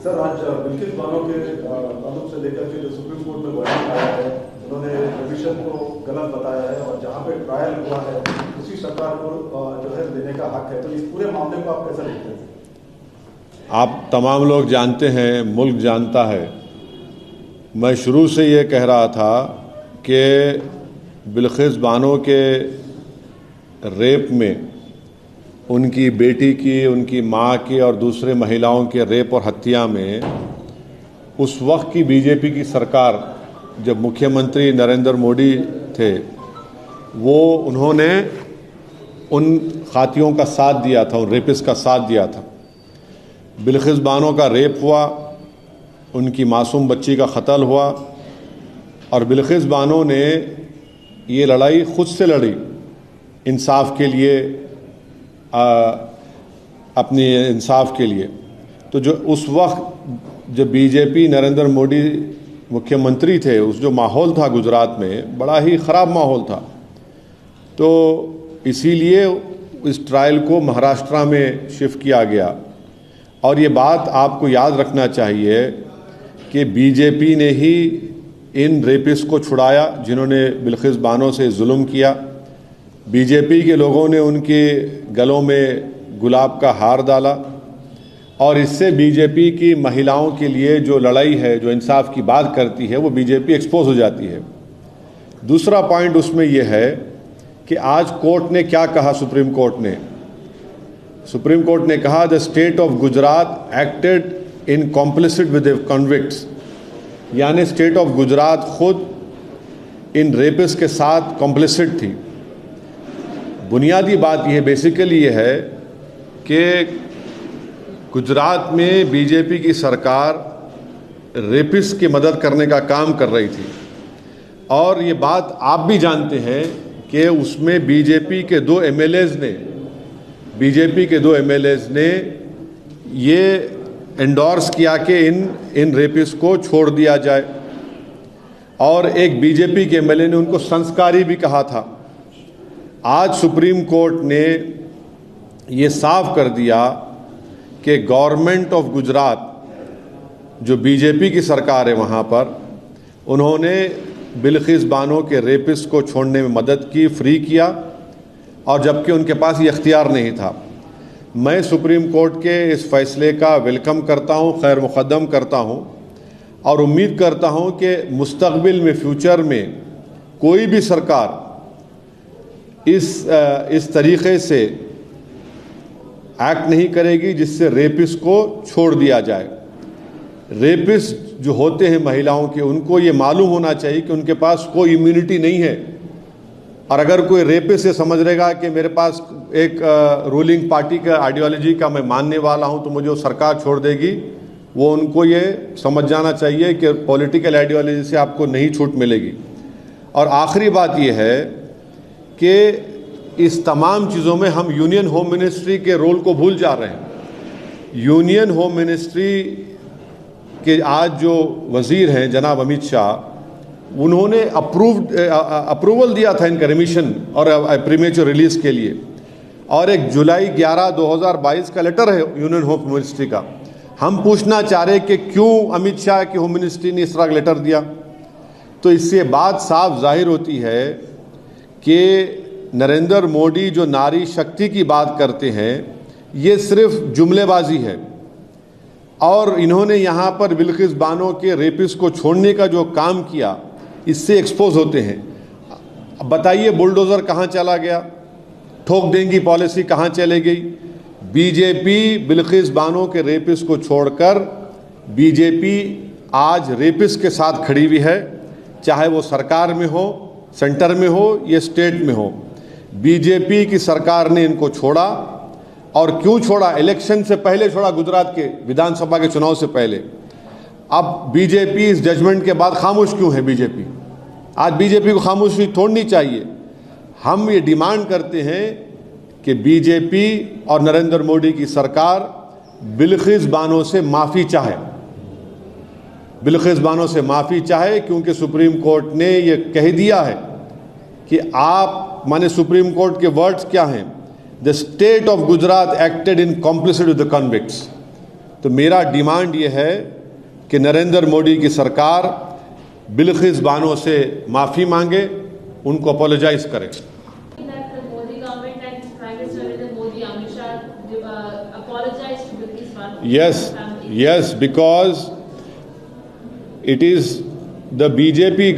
Sir, आज बिल्किस बानो के ताल्लुक से लेकर के जो सुप्रीम कोर्ट में बयान आया है, उन्होंने रिविजन को गलत बताया है और जहां पे ट्रायल हुआ है उसी सरकार को जो है देने का हक है, तो इस पूरे मामले को आप कैसा देखते हैं? आप तमाम लोग जानते हैं, मुल्क जानता है, मैं शुरू से ये कह रहा था कि बिल्किस बानो के रेप में उनकी बेटी की, उनकी माँ की और दूसरे महिलाओं के रेप और हत्या में उस वक्त की बीजेपी की सरकार, जब मुख्यमंत्री नरेंद्र मोदी थे, उन्होंने उन खातियों का साथ दिया था, उन रेपिस्ट का साथ दिया था। बिल्किस बानो का रेप हुआ, उनकी मासूम बच्ची का कत्ल हुआ और बिल्किस बानो ने ये लड़ाई खुद से लड़ी इंसाफ के लिए, अपने इंसाफ के लिए। तो जो उस वक्त जब बीजेपी नरेंद्र मोदी मुख्यमंत्री थे, उस जो माहौल था गुजरात में, बड़ा ही ख़राब माहौल था। तो इसीलिए इस ट्रायल को महाराष्ट्र में शिफ्ट किया गया। और ये बात आपको याद रखना चाहिए कि बीजेपी ने ही इन रेपिस्ट को छुड़ाया जिन्होंने बिल्किस बानो से जुल्म किया। बीजेपी के लोगों ने उनके गलों में गुलाब का हार डाला और इससे बीजेपी की महिलाओं के लिए जो लड़ाई है, जो इंसाफ की बात करती है, वो बीजेपी एक्सपोज हो जाती है। दूसरा पॉइंट उसमें यह है कि आज कोर्ट ने क्या कहा, सुप्रीम कोर्ट ने कहा the state of Gujarat acted in complicit with the convicts, यानी स्टेट ऑफ गुजरात खुद इन रेपिस्ट के साथ कॉम्प्लिसिट थी। बुनियादी बात यह बेसिकली ये है कि गुजरात में बीजेपी की सरकार रेपिस्ट की मदद करने का काम कर रही थी और ये बात आप भी जानते हैं कि उसमें बीजेपी के दो एमएलएज ने ये एंडोर्स किया कि इन रेपिस्ट को छोड़ दिया जाए और एक बीजेपी के एमएलए ने उनको संस्कारी भी कहा था। आज सुप्रीम कोर्ट ने ये साफ कर दिया कि गवर्नमेंट ऑफ गुजरात, जो बीजेपी की सरकार है वहाँ पर, उन्होंने बिल्किस बानो के रेपिस्ट को छोड़ने में मदद की, फ्री किया, और जबकि उनके पास ये इख्तियार नहीं था। मैं सुप्रीम कोर्ट के इस फैसले का वेलकम करता हूँ, खैर मुक़द्दम करता हूँ और उम्मीद करता हूँ कि मुस्तक़बिल में, फ्यूचर में कोई भी सरकार इस तरीक़े से एक्ट नहीं करेगी जिससे रेपिस्ट को छोड़ दिया जाए। रेपिस्ट जो होते हैं महिलाओं के, उनको ये मालूम होना चाहिए कि उनके पास कोई इम्यूनिटी नहीं है और अगर कोई रेपिस्ट ये समझ रहेगा कि मेरे पास एक रूलिंग पार्टी का आइडियोलॉजी का मैं मानने वाला हूं तो मुझे वो सरकार छोड़ देगी, वो उनको ये समझ जाना चाहिए कि पॉलिटिकल आइडियोलॉजी से आपको नहीं छूट मिलेगी। और आखिरी बात ये है कि इस तमाम चीज़ों में हम यूनियन होम मिनिस्ट्री के रोल को भूल जा रहे हैं। यूनियन होम मिनिस्ट्री के आज जो वज़ीर हैं जनाब अमित शाह, उन्होंने अप्रूवल दिया था इनका रिमिशन और प्रीमेच्योर रिलीज़ के लिए, और एक जुलाई 11, 2022 का लेटर है यूनियन होम मिनिस्ट्री का। हम पूछना चाह रहे कि क्यों अमित शाह की होम मिनिस्ट्री ने इस तरह का लेटर दिया। तो इससे बात साफ जाहिर होती है कि नरेंद्र मोदी जो नारी शक्ति की बात करते हैं, ये सिर्फ जुमलेबाजी है और इन्होंने यहाँ पर बिल्किस बानो के रेपिस्ट को छोड़ने का जो काम किया, इससे एक्सपोज होते हैं। अब बताइए बुलडोज़र कहाँ चला गया, ठोक देंगी पॉलिसी कहाँ चले गई। बीजेपी बिल्किस बानो के रेपिस्ट को छोड़कर बीजेपी आज रेपिस्ट के साथ खड़ी हुई है, चाहे वो सरकार में हो, सेंटर में हो या स्टेट में हो। बीजेपी की सरकार ने इनको छोड़ा, और क्यों छोड़ा? इलेक्शन से पहले छोड़ा, गुजरात के विधानसभा के चुनाव से पहले। अब बीजेपी इस जजमेंट के बाद खामोश क्यों है? बीजेपी आज बीजेपी को खामोशी तोड़नी चाहिए। हम ये डिमांड करते हैं कि बीजेपी और नरेंद्र मोदी की सरकार बिल्किस बानो से माफ़ी चाहे, बिल्किस बानो से माफ़ी चाहे, क्योंकि सुप्रीम कोर्ट ने ये कह दिया है कि आप, माने सुप्रीम कोर्ट के वर्ड्स क्या हैं, the state of Gujarat acted in complicit with the convicts. तो मेरा डिमांड ये है कि नरेंद्र मोदी की सरकार बिल्किस बानो से माफ़ी मांगे, उनको अपोलोजाइज करे। Yes, because it is the BJP.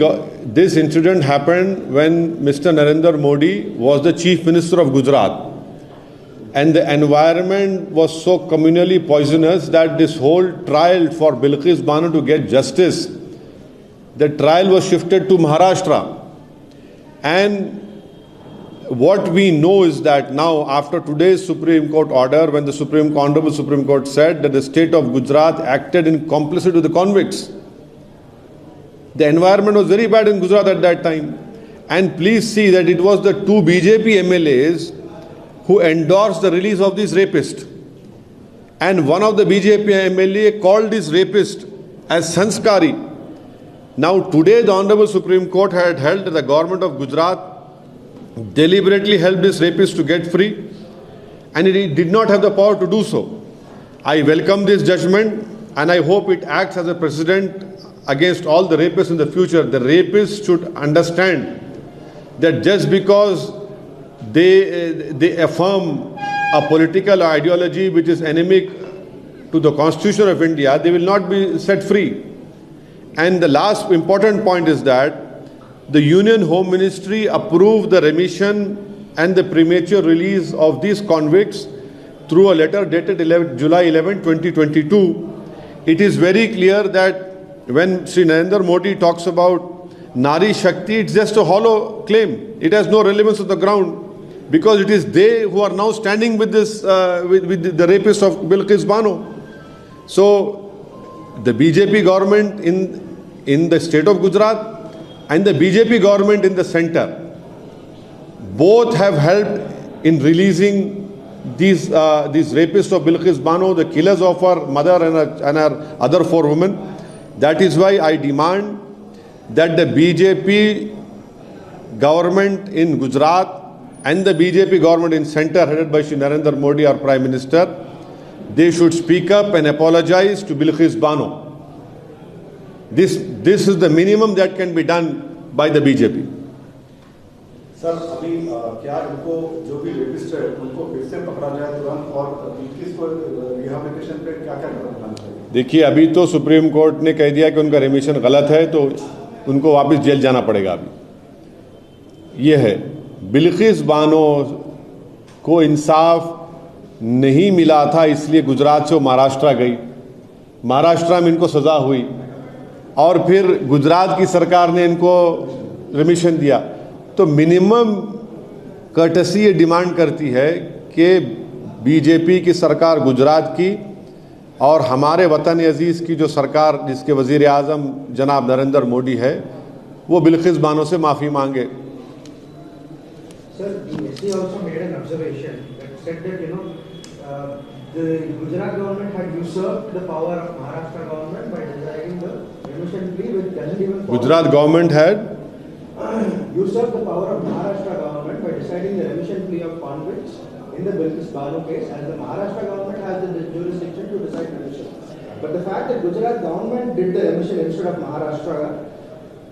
This incident happened when Mr. Narendra Modi was the Chief Minister of Gujarat, and the environment was so communally poisonous that this whole trial for Bilkis Bano to get justice, the trial was shifted to Maharashtra. And what we know is that now, after today's Supreme Court order, when the Honorable Supreme Court said that the state of Gujarat acted in complicity with the convicts, the environment was very bad in Gujarat at that time. And please see that it was the two BJP MLAs who endorsed the release of this rapist. And one of the BJP MLA called this rapist as Sanskari. Now today the Honorable Supreme Court had held that the government of Gujarat deliberately helped this rapist to get free, and it did not have the power to do so. I welcome this judgment, and I hope it acts as a precedent against all the rapists in the future. The rapists should understand that just because they affirm a political ideology which is endemic to the Constitution of India, they will not be set free. And the last important point is that the Union Home Ministry approved the remission and the premature release of these convicts through a letter dated July 11, 2022. It is very clear that when Sri Narendra Modi talks about Nari Shakti, it's just a hollow claim. It has no relevance on the ground, because it is they who are now standing with this, with the rapist of Bilkis Bano. So the BJP government in the state of Gujarat and the BJP government in the center both have helped in releasing these rapists of Bilkis Bano, the killers of her mother and her other four women. That is why I demand that the BJP government in Gujarat and the BJP government in center, headed by Shri Narendra Modi, our Prime Minister, they should speak up and apologize to Bilkis Bano. This is the minimum that can be done by the BJP. Sir, अभी क्या इनको जो भी rapist है उनको फिर से पकड़ा जाए तुरंत, और बिल्किस को रिहैबिलिटेशन पे क्या-क्या करना चाहिए? देखिए, अभी तो सुप्रीम कोर्ट ने कह दिया कि उनका रिमिशन गलत है, तो उनको वापस जेल जाना पड़ेगा। अभी ये है, बिल्किस बानो को इंसाफ नहीं मिला था, इसलिए गुजरात से वो महाराष्ट्र गई। महाराष्ट्र में इनको सजा हुई और फिर गुजरात की सरकार ने इनको रिमिशन दिया। तो मिनिमम कर्टसी ये डिमांड करती है कि बीजेपी की सरकार गुजरात की और हमारे वतन अजीज़ की जो सरकार, जिसके वज़ीर आज़म जनाब नरेंद्र मोदी है, वो बिल्किस बानो से माफ़ी मांगे। Sir, the SC also made an observation that said that the Gujarat government had usurped the power of Maharashtra government by deciding the remission plea, which doesn't even. Gujarat government had usurped the power of Maharashtra government by deciding the remission plea of convicts in the Bilkis Bano case, as the Maharashtra government has the jurisdiction to decide remission. But the fact that Gujarat government did the remission instead of Maharashtra,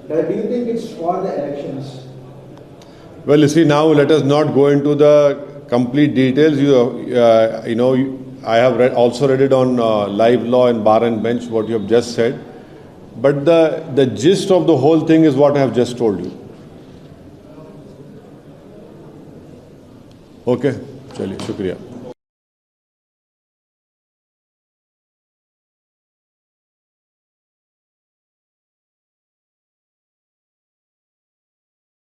do you think it's for the elections? Well, you see, now let us not go into the complete details. I have also read it on Live Law and Bar and Bench, what you have just said. But the gist of the whole thing is what I have just told you. Okay, chaliye, shukriya.